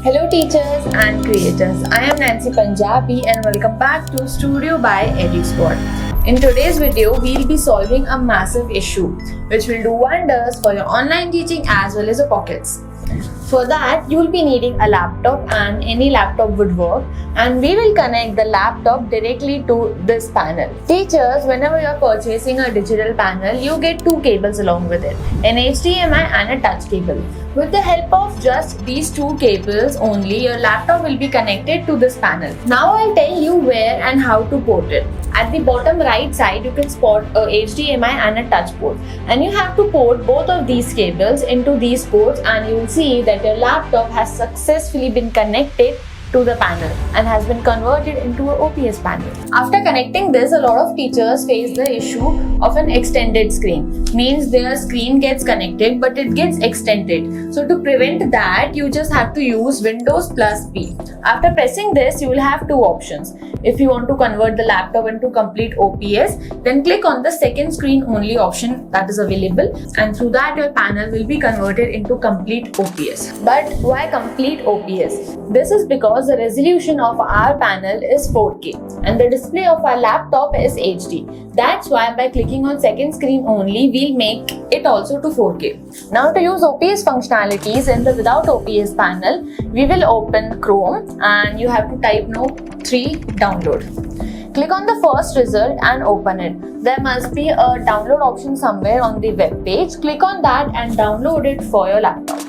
Hello teachers and creators, I am Nancy Punjabi and welcome back to Studio by EduSquad. In today's video, we'll be solving a massive issue which will do wonders for your online teaching as well as your pockets. For that, you will be needing a laptop and any laptop would work, and we will connect the laptop directly to this panel. Teachers, whenever you are purchasing a digital panel, you get two cables along with it, an HDMI and a touch cable. With the help of just these two cables only, your laptop will be connected to this panel. Now I'll tell you where and how to port it. At the bottom right side, you can spot a HDMI and a touch port, and you have to port both of these cables into these ports, and you will see that your laptop has successfully been connected to the panel and has been converted into an OPS panel. After connecting this, a lot of teachers face the issue of an extended screen. Means their screen gets connected but it gets extended. So to prevent that, you just have to use Windows plus P. After pressing this, you will have two options. If you want to convert the laptop into complete OPS, then click on the second screen only option that is available, and through that your panel will be converted into complete OPS. But why complete OPS? This is because the resolution of our panel is 4K and the display of our laptop is HD. That's why by clicking on second screen only, we'll make it also to 4K. Now to use OPS functionalities in the without OPS panel, we will open Chrome and you have to type Note3 download. Click on the first result and open it. There must be a download option somewhere on the web page. Click on that and download it for your laptop.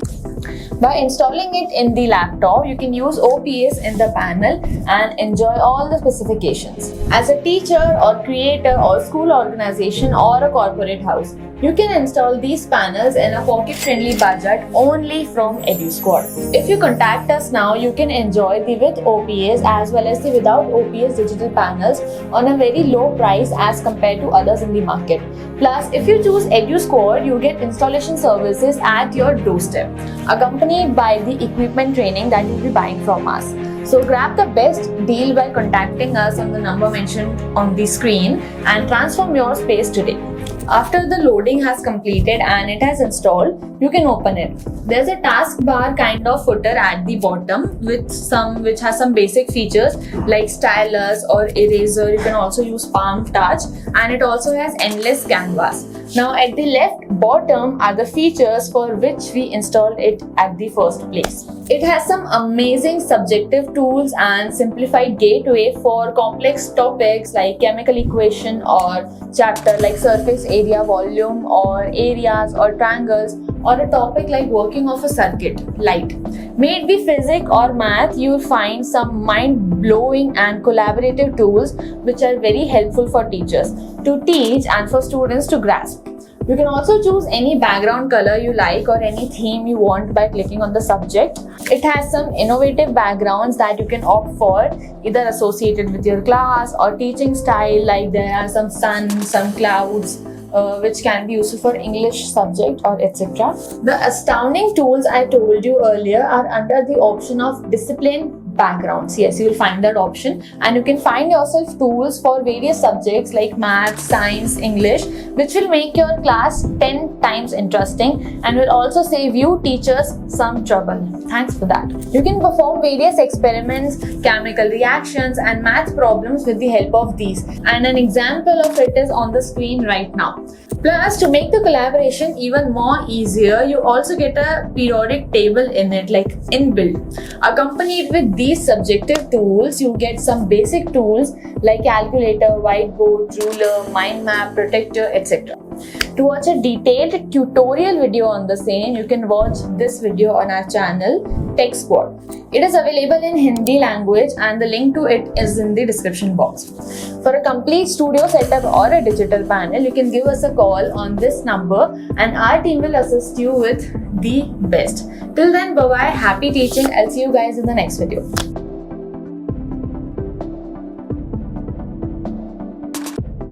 By installing it in the laptop, you can use OPS in the panel and enjoy all the specifications. As a teacher or creator or school organization or a corporate house, you can install these panels in a pocket-friendly budget only from EduSquad. If you contact us now, you can enjoy the with OPS as well as the without OPS digital panels on a very low price as compared to others in the market. Plus, if you choose EduSquad, you get installation services at your doorstep, accompanied by the equipment training that you'll be buying from us. So grab the best deal by contacting us on the number mentioned on the screen and transform your space today. After the loading has completed and it has installed, you can open it. There's a taskbar kind of footer at the bottom which has some basic features like stylus or eraser. You can also use palm touch, and it also has endless canvas. Now at the left bottom are the features for which we installed it at the first place. It has some amazing subjective tools and simplified gateway for complex topics like chemical equation or chapter like surface area volume or areas or triangles, or a topic like working of a circuit, light. May it be physics or math, you will find some mind-blowing and collaborative tools which are very helpful for teachers to teach and for students to grasp. You can also choose any background color you like or any theme you want by clicking on the subject. It has some innovative backgrounds that you can opt for, either associated with your class or teaching style, like there are some sun, some clouds, which can be useful for English subject or etc. The astounding tools I told you earlier are under the option of discipline backgrounds. Yes, you will find that option, and you can find yourself tools for various subjects like math, science, English, which will make your class 10 times interesting and will also save you teachers some trouble. Thanks for that. You can perform various experiments, chemical reactions and math problems with the help of these, and an example of it is on the screen right now. Plus, to make the collaboration even more easier, you also get a periodic table in it, like inbuilt. Accompanied with these subjective tools, you get some basic tools like calculator, whiteboard, ruler, mind map, protector, etc. To watch a detailed tutorial video on the same, you can watch this video on our channel, Tech Squad. It is available in Hindi language and the link to it is in the description box. For a complete studio setup or a digital panel, you can give us a call on this number and our team will assist you with the best. Till then, bye-bye, happy teaching. I'll see you guys in the next video.